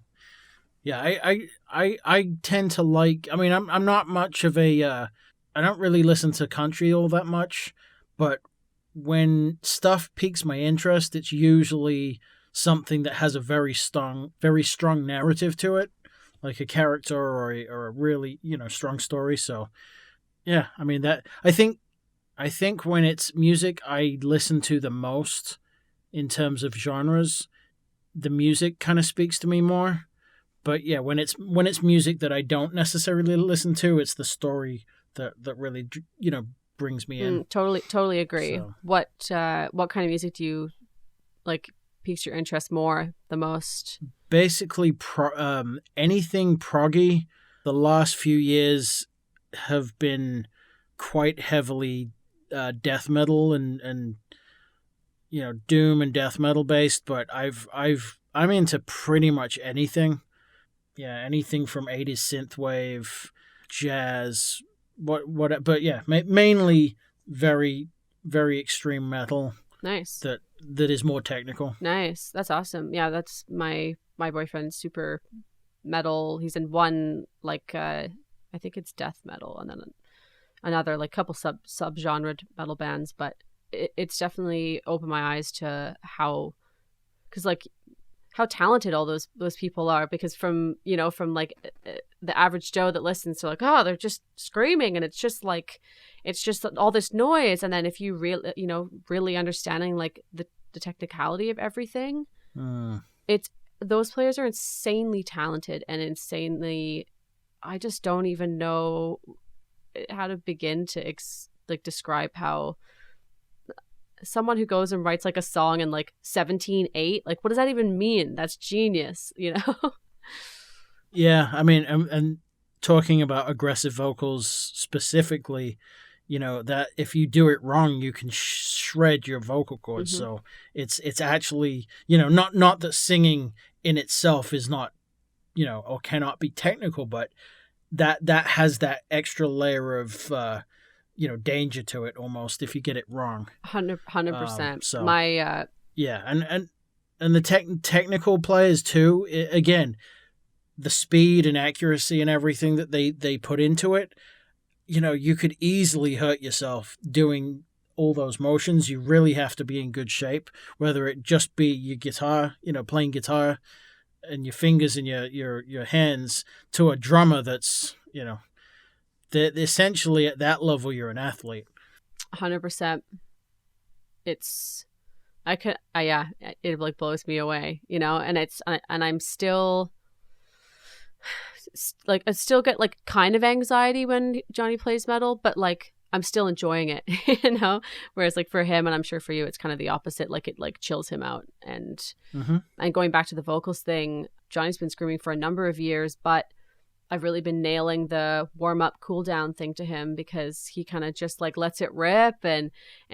Speaker 3: Yeah, I tend to like, I mean, I'm not much of a, I don't really listen to country all that much, but when stuff piques my interest, it's usually something that has a very strong narrative to it, like a character or a really, strong story. So yeah, I mean, that, I think when it's music I listen to the most in terms of genres, the music kind of speaks to me more. But yeah, when it's music that I don't necessarily listen to, it's the story that really, brings me in.
Speaker 1: Totally agree.
Speaker 3: So.
Speaker 1: What kind of music do you like piques your interest the most?
Speaker 3: Basically, anything proggy. The last few years have been quite heavily death metal and doom and death metal based, but I'm into pretty much anything. Yeah, anything from 80s synthwave, jazz, but yeah, mainly very, very extreme metal.
Speaker 1: Nice.
Speaker 3: That is more technical.
Speaker 1: Nice. That's awesome. Yeah, that's my boyfriend's super metal. He's in one like I think it's death metal, and then another like couple sub-genre metal bands, but it's definitely opened my eyes to how talented all those people are, because from like the average Joe that listens to like, oh, they're just screaming and it's just all this noise, and then if you really understanding like the technicality of everything, it's, those players are insanely talented and insanely, I just don't even know how to begin to describe how someone who goes and writes like a song in like 17/8, like what does that even mean? That's genius,
Speaker 3: Yeah, I mean, and talking about aggressive vocals specifically, that if you do it wrong, you can shred your vocal cords.
Speaker 1: Mm-hmm.
Speaker 3: So it's actually, not that singing in itself is not, or cannot be technical, but that has that extra layer of danger to it almost if you get it wrong.
Speaker 1: 100%.
Speaker 3: So
Speaker 1: My
Speaker 3: yeah, and the technical players too. Again, the speed and accuracy and everything that they put into it. you could easily hurt yourself doing all those motions. You really have to be in good shape, whether it just be your guitar, playing guitar and your fingers and your hands, to a drummer that's, they're essentially at that level, you're an athlete.
Speaker 1: 100%. Yeah, it like blows me away, and I'm still like, I still get like kind of anxiety when Johnny plays metal, but like I'm still enjoying it, whereas like for him, and I'm sure for you, it's kind of the opposite. Like it like chills him out. And going back to the vocals thing, Johnny's been screaming for a number of years, but I've really been nailing the warm up, cool down thing to him, because he kind of just like lets it rip and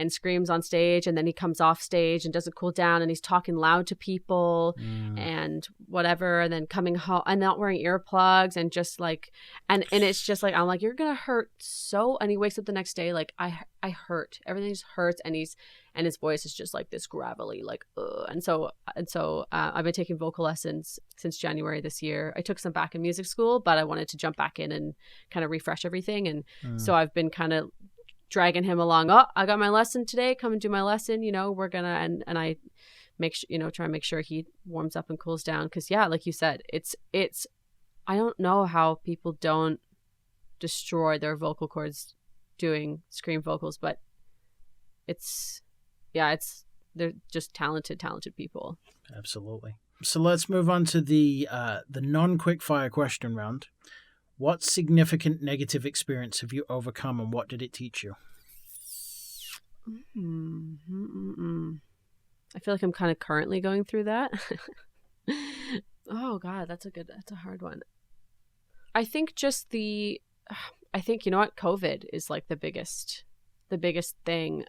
Speaker 1: screams on stage, and then he comes off stage and doesn't cool down, and he's talking loud to people and whatever, and then coming home and not wearing earplugs, and just like and it's just like, I'm like, you're gonna hurt so. And he wakes up the next day like, I hurt, everything just hurts, and his voice is just like this gravelly, like ugh. And so I've been taking vocal lessons since January this year. I took some back in music school, but I wanted to jump back in and kind of refresh everything. And so I've been kind of dragging him along. Oh, I got my lesson today. Come and do my lesson. We're gonna and I make sure, try and make sure he warms up and cools down. Because yeah, like you said, it's I don't know how people don't destroy their vocal cords doing scream vocals, but they're just talented people.
Speaker 3: Absolutely. So let's move on to the non-quickfire question round. What significant negative experience have you overcome, and what did it teach you?
Speaker 1: I feel like I'm kind of currently going through that. Oh God, that's a hard one. I think you know what? COVID is like the biggest thing.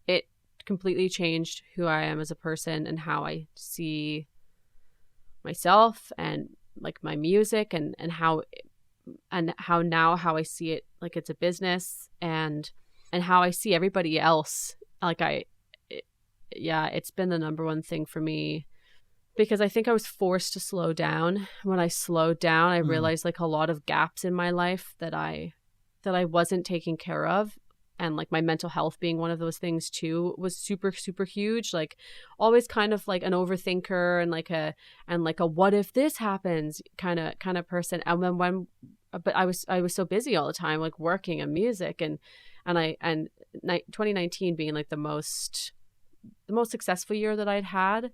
Speaker 1: It completely changed who I am as a person and how I see myself and like my music and how I see it, like it's a business, and how I see everybody else. Like it's been the number one thing for me, because I think I was forced to slow down. When I slowed down, I realized like a lot of gaps in my life that I wasn't taking care of. And like my mental health being one of those things too was super, super huge. Like always kind of like an overthinker and like a what if this happens kind of person. And then but I was so busy all the time, like working and music and 2019 being like the most successful year that I'd had.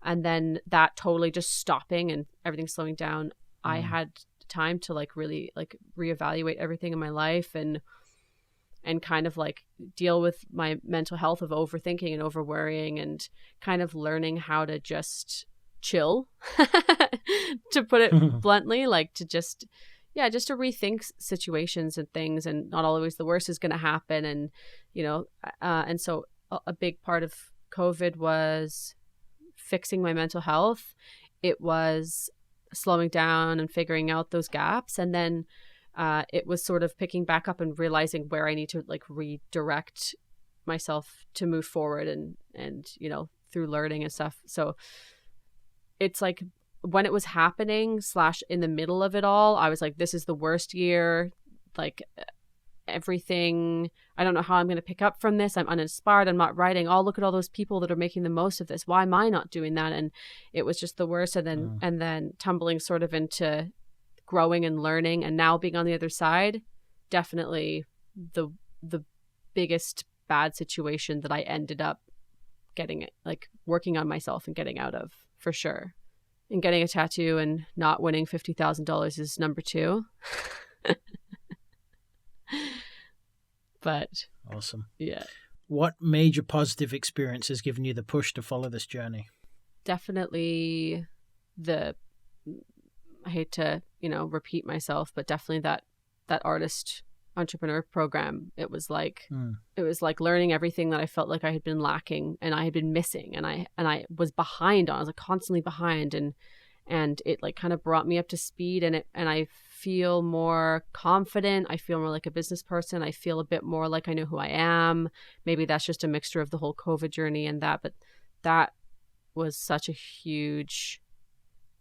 Speaker 1: And then that totally just stopping and everything slowing down. I had time to like really like reevaluate everything in my life and kind of like deal with my mental health of overthinking and over worrying, and kind of learning how to just chill, to put it bluntly, like to just to rethink situations and things, and not always the worst is going to happen. And, and so a big part of COVID was fixing my mental health. It was slowing down and figuring out those gaps. And then it was sort of picking back up and realizing where I need to like redirect myself to move forward and through learning and stuff. So it's like when it was happening / in the middle of it all, I was like, this is the worst year. Like everything, I don't know how I'm going to pick up from this. I'm uninspired. I'm not writing. Oh, look at all those people that are making the most of this. Why am I not doing that? And it was just the worst. And then tumbling sort of into growing and learning, and now being on the other side, definitely the biggest bad situation that I ended up getting, like working on myself and getting out of, for sure. And getting a tattoo and not winning $50,000 is number 2. But
Speaker 3: awesome.
Speaker 1: Yeah.
Speaker 3: What major positive experience has given you the push to follow this journey?
Speaker 1: Definitely I hate to, repeat myself, but definitely that artist entrepreneur program. It was like learning everything that I felt like I had been lacking and I had been missing, and I was behind on. I was like constantly behind, and it like kind of brought me up to speed, and I feel more confident. I feel more like a business person. I feel a bit more like I know who I am. Maybe that's just a mixture of the whole COVID journey and that, but that was such a huge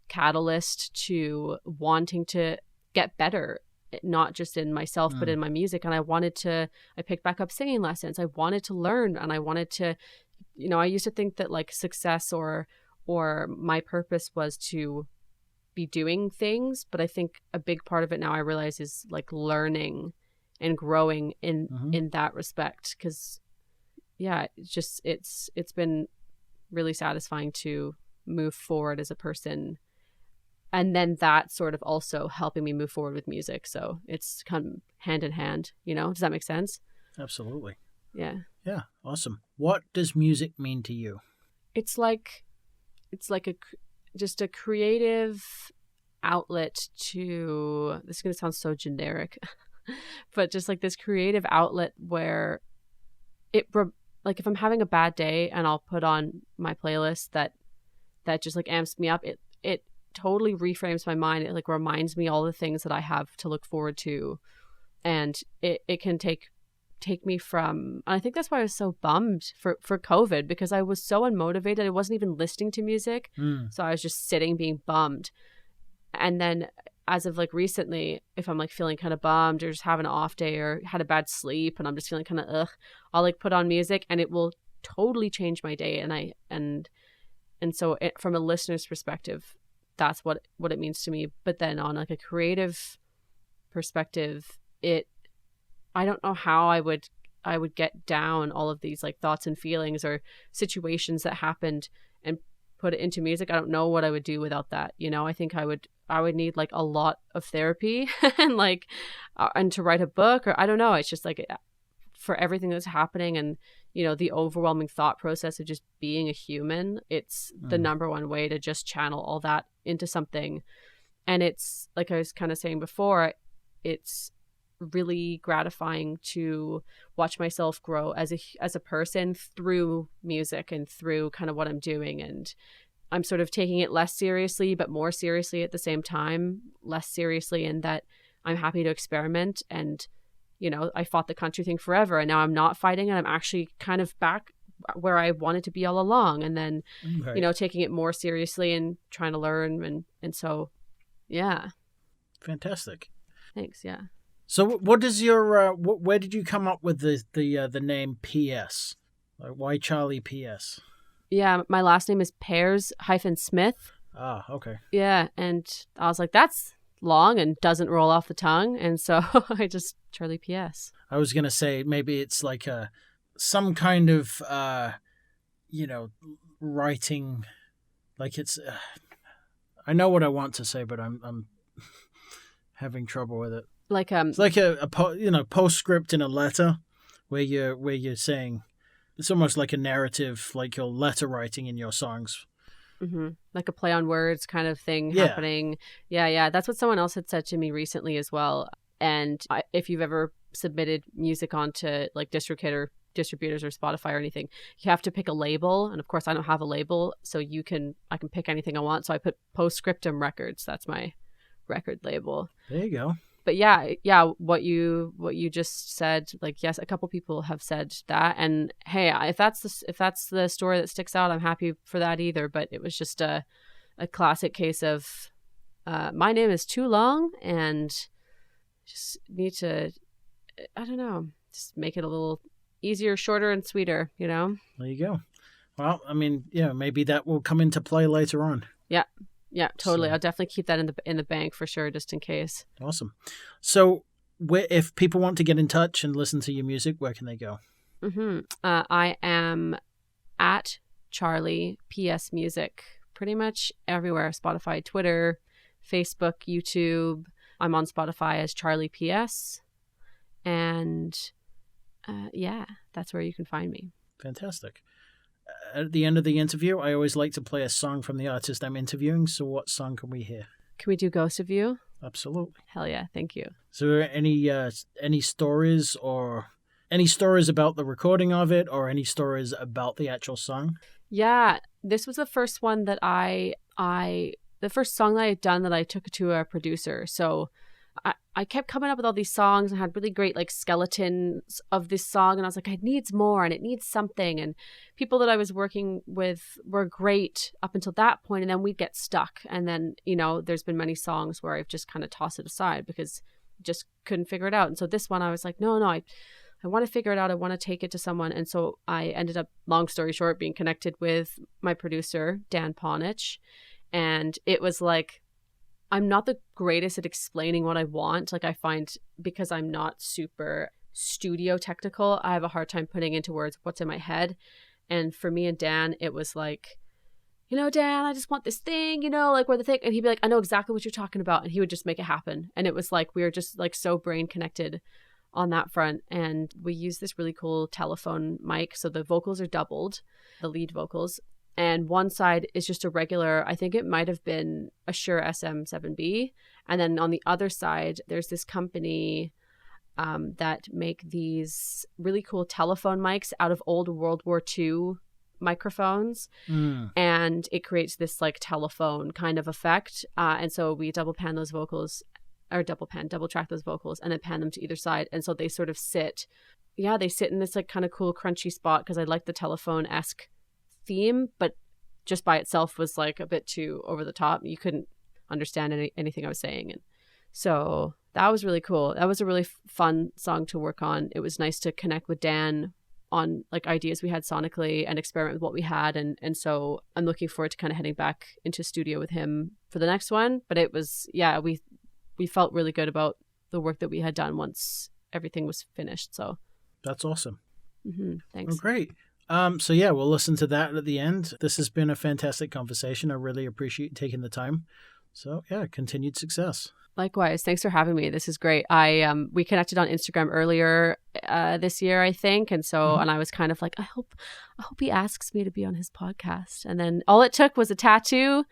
Speaker 1: catalyst to wanting to get better not just in myself, but in my music. And I picked back up singing lessons. I wanted to learn, and I wanted to, I used to think that like success or my purpose was to be doing things. But I think a big part of it now I realize is like learning and growing in that respect. 'Cause yeah, it's been really satisfying to move forward as a person, and then that sort of also helping me move forward with music. So it's kind of hand in hand, does that make sense?
Speaker 3: Absolutely.
Speaker 1: Yeah.
Speaker 3: Yeah. Awesome. What does music mean to you?
Speaker 1: It's like just a creative outlet to, this is going to sound so generic, but just like this creative outlet where like if I'm having a bad day and I'll put on my playlist that just like amps me up, it totally reframes my mind. It like reminds me all the things that I have to look forward to, and it can take me from, and I think that's why I was so bummed for COVID, because I was so unmotivated. I wasn't even listening to music, so I was just sitting being bummed. And then as of like recently, if I'm like feeling kind of bummed or just having an off day or had a bad sleep and I'm just feeling kind of I'll like put on music and it will totally change my day. And so from a listener's perspective, that's what it means to me. But then on like a creative perspective, I don't know how I would get down all of these like thoughts and feelings or situations that happened and put it into music. I don't know what I would do without that. I think I would need like a lot of therapy and like and to write a book, or I don't know. It's just like for everything that's happening and the overwhelming thought process of just being a human, it's the number one way to just channel all that into something. And it's like I was kind of saying before, it's really gratifying to watch myself grow as a person through music and through kind of what I'm doing. And I'm sort of taking it less seriously, but more seriously at the same time. Less seriously in that I'm happy to experiment. And, I fought the country thing forever, and now I'm not fighting it. I'm actually kind of back where I wanted to be all along. And then, taking it more seriously and trying to learn. And so, yeah.
Speaker 3: Fantastic.
Speaker 1: Thanks. Yeah.
Speaker 3: So what is your, where did you come up with the name PS? Like, why Charlie PS?
Speaker 1: Yeah, my last name is Pears-Smith.
Speaker 3: Ah, okay.
Speaker 1: Yeah, and I was like, that's long and doesn't roll off the tongue, and so I just Charlie PS.
Speaker 3: I was gonna say maybe it's like some kind of writing, like it's. I know what I want to say, but I'm having trouble with it.
Speaker 1: Like
Speaker 3: it's like a postscript in a letter, where you're saying. It's almost like a narrative, like your letter writing in your songs.
Speaker 1: Mm-hmm. Like a play on words kind of thing happening. Yeah. That's what someone else had said to me recently as well. And if you've ever submitted music onto like distributors or Spotify or anything, you have to pick a label. And of course, I don't have a label, so I can pick anything I want. So I put Postscriptum Records. That's my record label.
Speaker 3: There you go.
Speaker 1: But yeah, what you just said, like, yes, a couple people have said that, and hey, if that's the story that sticks out, I'm happy for that either. But it was just a classic case of my name is too long and just need to, I don't know, just make it a little easier, shorter, and sweeter. There
Speaker 3: you go. Well, I mean, yeah, maybe that will come into play later on.
Speaker 1: Yeah, totally. So, I'll definitely keep that in the bank for sure, just in case.
Speaker 3: Awesome. So, if people want to get in touch and listen to your music, where can they go?
Speaker 1: I am at Charlie PS Music pretty much everywhere. Spotify, Twitter, Facebook, YouTube. I'm on Spotify as Charlie PS. And that's where you can find me.
Speaker 3: Fantastic. At the end of the interview, I always like to play a song from the artist I'm interviewing. So what song can we hear?
Speaker 1: Can we do Ghost of You?
Speaker 3: Absolutely.
Speaker 1: Hell yeah. Thank you.
Speaker 3: So any stories about the recording of it, or any stories about the actual song?
Speaker 1: Yeah. This was the first one that the first song that I had done that I took to a producer. So I kept coming up with all these songs and had really great like skeletons of this song, and I was like, it needs more and it needs something, and people that I was working with were great up until that point, and then we'd get stuck, and then there's been many songs where I've just kind of tossed it aside because just couldn't figure it out. And so this one, I was like, no, I want to figure it out. I want to take it to someone. And so I ended up, long story short, being connected with my producer, Dan Ponich. And it was like, I'm not the greatest at explaining what I want. Like I find, because I'm not super studio technical, I have a hard time putting into words what's in my head. And for me and Dan, it was like, Dan, I just want this thing, like where the thing, and he'd be like, I know exactly what you're talking about. And he would just make it happen. And it was like, we were just like so brain connected on that front. And we use this really cool telephone mic. So the vocals are doubled, the lead vocals. And one side is just a regular, I think it might have been a Shure SM7B. And then on the other side, there's this company that make these really cool telephone mics out of old World War II microphones. And it creates this like telephone kind of effect. And so we double track those vocals and then pan them to either side. And so they sort of sit in this like kind of cool crunchy spot, because I like the telephone-esque theme, but just by itself was like a bit too over the top. You couldn't understand anything I was saying. And so that was really cool. That was a really fun song to work on. It was nice to connect with Dan on like ideas we had sonically and experiment with what we had. And so I'm looking forward to kind of heading back into studio with him for the next one. But it was, we felt really good about the work that we had done once everything was finished. So
Speaker 3: that's awesome.
Speaker 1: Thanks.
Speaker 3: Oh, great. So yeah, we'll listen to that at the end. This has been a fantastic conversation. I really appreciate you taking the time. So yeah, continued success.
Speaker 1: Likewise. Thanks for having me. This is great. We connected on Instagram earlier this year, I think. And so, and I was kind of like, I hope he asks me to be on his podcast. And then all it took was a tattoo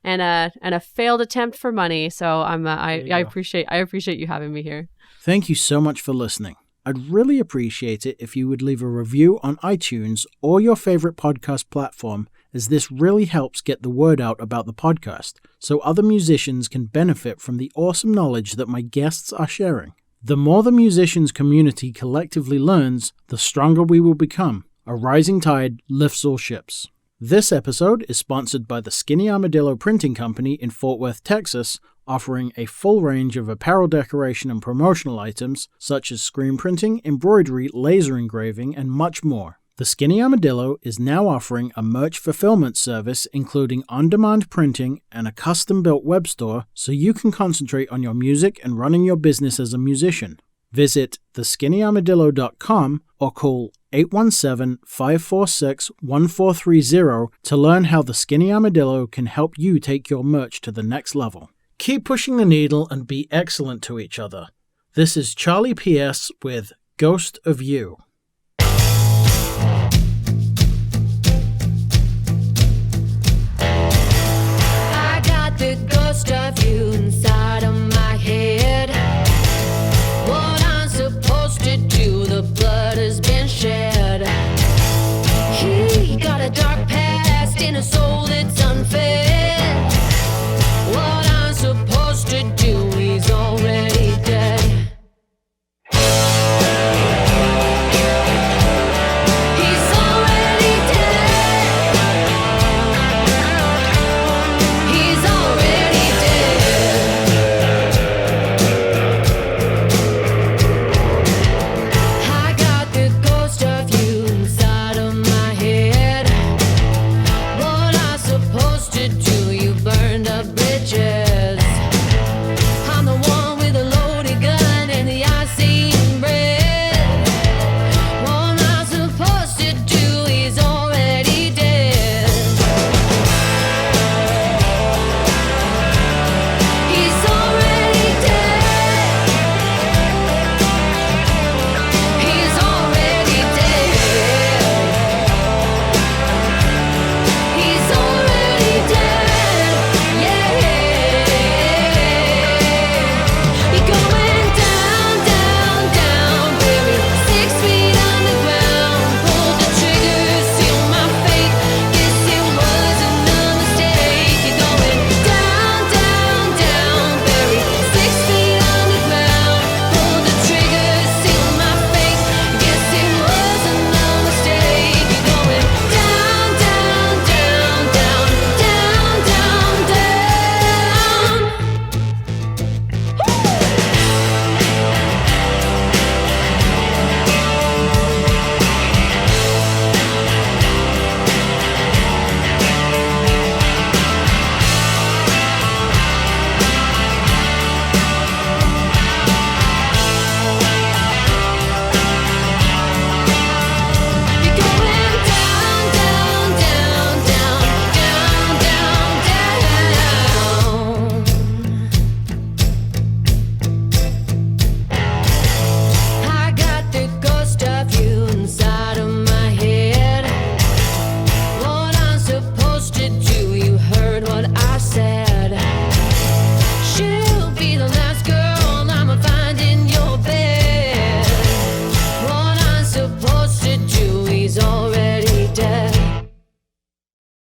Speaker 1: and a failed attempt for money. So I appreciate you having me here.
Speaker 3: Thank you so much for listening. I'd really appreciate it if you would leave a review on iTunes or your favorite podcast platform, as this really helps get the word out about the podcast, so other musicians can benefit from the awesome knowledge that my guests are sharing. The more the musicians community collectively learns, the stronger we will become. A rising tide lifts all ships. This episode is sponsored by the Skinny Armadillo Printing Company in Fort Worth, Texas, offering a full range of apparel decoration and promotional items such as screen printing, embroidery, laser engraving, and much more. The Skinny Armadillo is now offering a merch fulfillment service including on-demand printing and a custom-built web store, so you can concentrate on your music and running your business as a musician. Visit theskinnyarmadillo.com or call 817-546-1430 to learn how the Skinny Armadillo can help you take your merch to the next level. Keep pushing the needle and be excellent to each other. This is Charlie P.S. with Ghost of You.